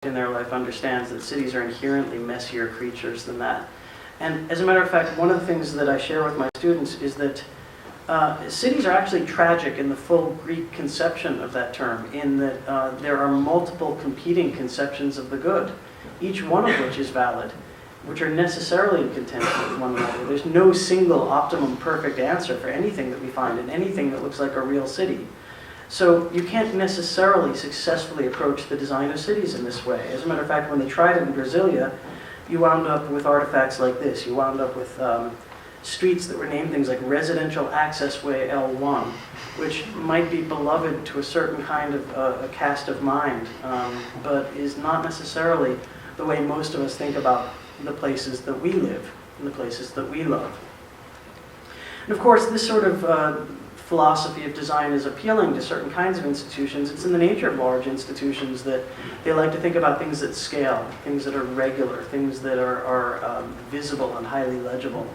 in their life understands that cities are inherently messier creatures than that. And as a matter of fact, one of the things that I share with my students is that cities are actually tragic in the full Greek conception of that term, in that there are multiple competing conceptions of the good, each one of which is valid, which are necessarily in contention with one another. There's no single optimum perfect answer for anything that we find in anything that looks like a real city. So you can't necessarily successfully approach the design of cities in this way. As a matter of fact, when they tried it in Brasilia, you wound up with artifacts like this. You wound up with streets that were named things like Residential Access Way L1, which might be beloved to a certain kind of a cast of mind, but is not necessarily the way most of us think about the places that we live and the places that we love. And of course, this sort of philosophy of design is appealing to certain kinds of institutions. It's in the nature of large institutions that they like to think about things that scale, things that are regular, things that are visible and highly legible.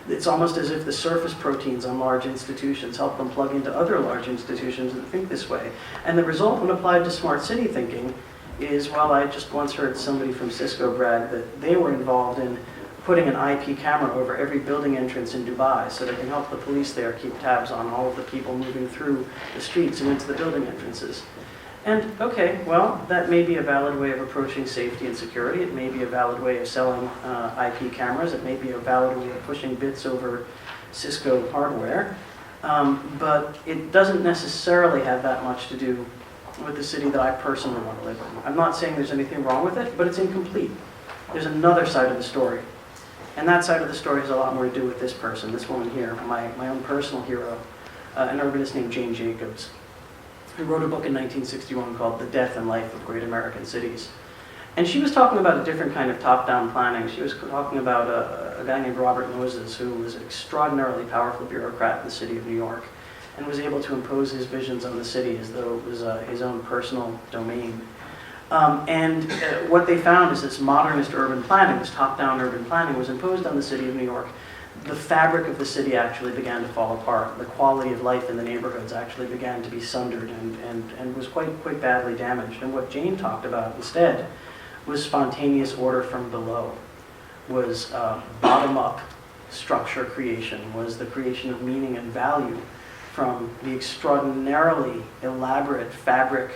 It's almost as if the surface proteins on large institutions help them plug into other large institutions that think this way. And the result, when applied to smart city thinking, is, well, I just once heard somebody from Cisco brag that they were involved in putting an IP camera over every building entrance in Dubai so they can help the police there keep tabs on all of the people moving through the streets and into the building entrances. And okay, well, that may be a valid way of approaching safety and security. It may be a valid way of selling IP cameras. It may be a valid way of pushing bits over Cisco hardware. But it doesn't necessarily have that much to do with the city that I personally want to live in. I'm not saying there's anything wrong with it, but it's incomplete. There's another side of the story. And that side of the story has a lot more to do with this person, this woman here, my own personal hero, an urbanist named Jane Jacobs, who wrote a book in 1961 called The Death and Life of Great American Cities. And she was talking about a different kind of top-down planning. She was talking about a guy named Robert Moses, who was an extraordinarily powerful bureaucrat in the city of New York, and was able to impose his visions on the city as though it was his own personal domain. What they found is this modernist urban planning, this top-down urban planning, was imposed on the city of New York. The fabric of the city actually began to fall apart. The quality of life in the neighborhoods actually began to be sundered and was quite badly damaged. And what Jane talked about instead was spontaneous order from below, was bottom-up structure creation, was the creation of meaning and value from the extraordinarily elaborate fabric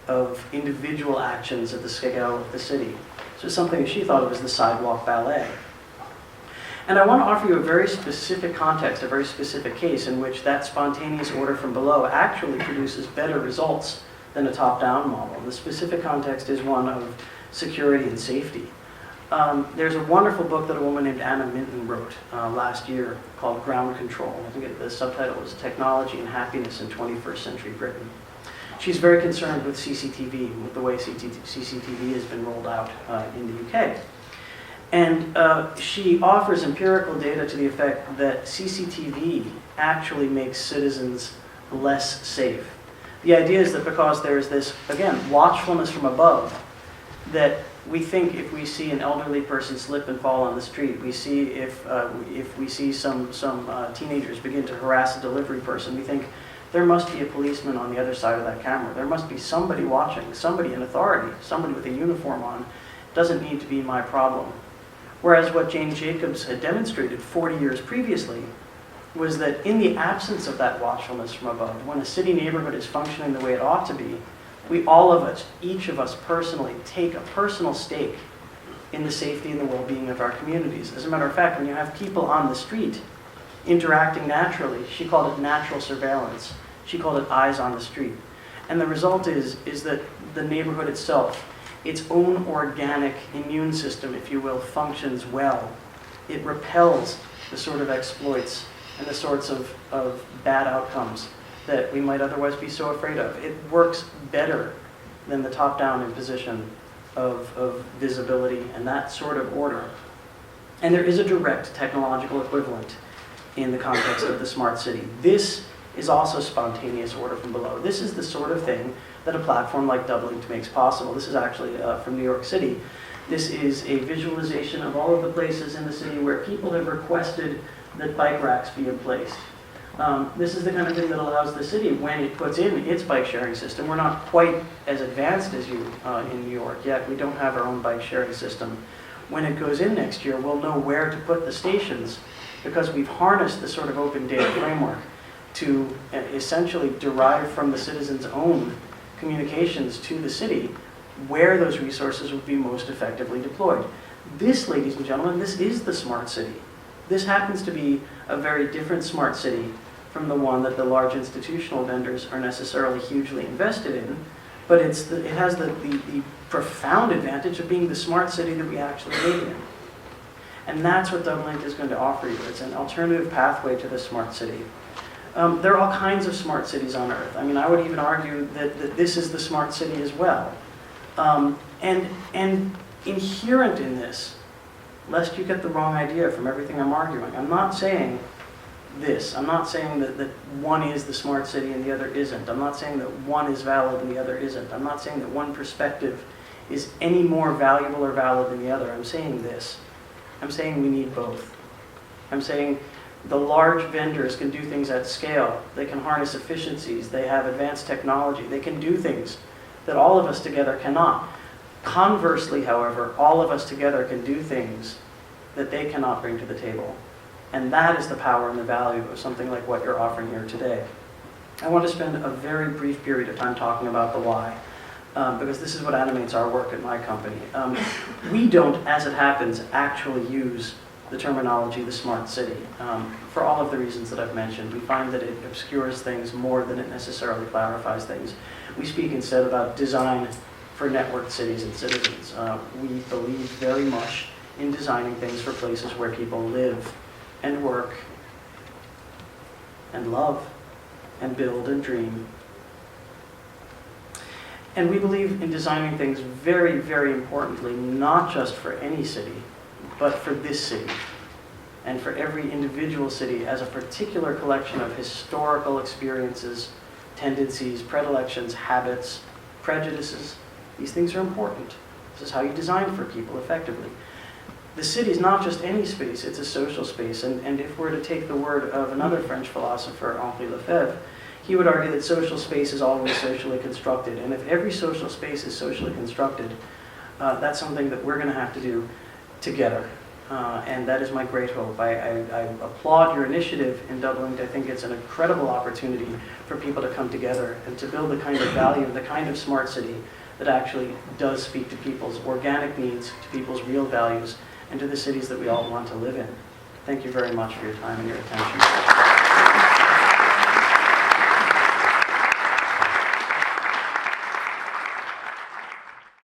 of individual actions at the scale of the city. So something that she thought of as the sidewalk ballet. And I want to offer you a very specific context, a very specific case in which that spontaneous order from below actually produces better results than a top-down model. And the specific context is one of security and safety. There's a wonderful book that a woman named Anna Minton wrote last year called Ground Control. I think the subtitle is Technology and Happiness in 21st Century Britain. She's very concerned with CCTV, with the way CCTV has been rolled out in the UK. And she offers empirical data to the effect that CCTV actually makes citizens less safe. The idea is that because there's this, again, watchfulness from above, that we think if we see an elderly person slip and fall on the street, we see if we see some teenagers begin to harass a delivery person, we think there must be a policeman on the other side of that camera. There must be somebody watching, somebody in authority, somebody with a uniform on. It doesn't need to be my problem. Whereas what Jane Jacobs had demonstrated 40 years previously was that in the absence of that watchfulness from above, when a city neighborhood is functioning the way it ought to be, we, all of us, each of us personally, take a personal stake in the safety and the well-being of our communities. As a matter of fact, when you have people on the street interacting naturally, she called it natural surveillance. She called it eyes on the street. And the result is that the neighborhood itself, its own organic immune system, if you will, functions well. It repels the sort of exploits and the sorts of bad outcomes that we might otherwise be so afraid of. It works better than the top-down imposition of visibility and that sort of order. And there is a direct technological equivalent in the context of the smart city. This is also spontaneous order from below. This is the sort of thing that a platform like Dublin makes possible. This is actually from New York City. This is a visualization of all of the places in the city where people have requested that bike racks be placed. This is the kind of thing that allows the city, when it puts in its bike sharing system, we're not quite as advanced as you in New York yet. We don't have our own bike sharing system. When it goes in next year, we'll know where to put the stations because we've harnessed the sort of open data framework to essentially derive from the citizens' own communications to the city where those resources would be most effectively deployed. This, ladies and gentlemen, this is the smart city. This happens to be a very different smart city from the one that the large institutional vendors are necessarily hugely invested in, but it has the profound advantage of being the smart city that we actually live in. And that's what Dublin is going to offer you. It's an alternative pathway to the smart city. There are all kinds of smart cities on Earth. I mean, I would even argue that this is the smart city as well. And inherent in this, lest you get the wrong idea from everything I'm arguing, I'm not saying this. I'm not saying that one is the smart city and the other isn't. I'm not saying that one is valid and the other isn't. I'm not saying that one perspective is any more valuable or valid than the other. I'm saying this. I'm saying we need both. I'm saying the large vendors can do things at scale. They can harness efficiencies. They have advanced technology. They can do things that all of us together cannot. Conversely, however, all of us together can do things that they cannot bring to the table. And that is the power and the value of something like what you're offering here today. I want to spend a very brief period of time talking about the why, because this is what animates our work at my company. We don't, as it happens, actually use the terminology the smart city for all of the reasons that I've mentioned. We find that it obscures things more than it necessarily clarifies things. We speak instead about design for networked cities and citizens. We believe very much in designing things for places where people live and work and love and build and dream. And we believe in designing things very, very importantly, not just for any city, but for this city and for every individual city as a particular collection of historical experiences, tendencies, predilections, habits, prejudices. These things are important. This is how you design for people effectively. The city is not just any space, it's a social space. And if we're to take the word of another French philosopher, Henri Lefebvre, he would argue that social space is always socially constructed. And if every social space is socially constructed, that's something that we're going to have to do together. And that is my great hope. I applaud your initiative in Dublin. I think it's an incredible opportunity for people to come together and to build the kind of value, the kind of smart city that actually does speak to people's organic needs, to people's real values, and to the cities that we all want to live in. Thank you very much for your time and your attention.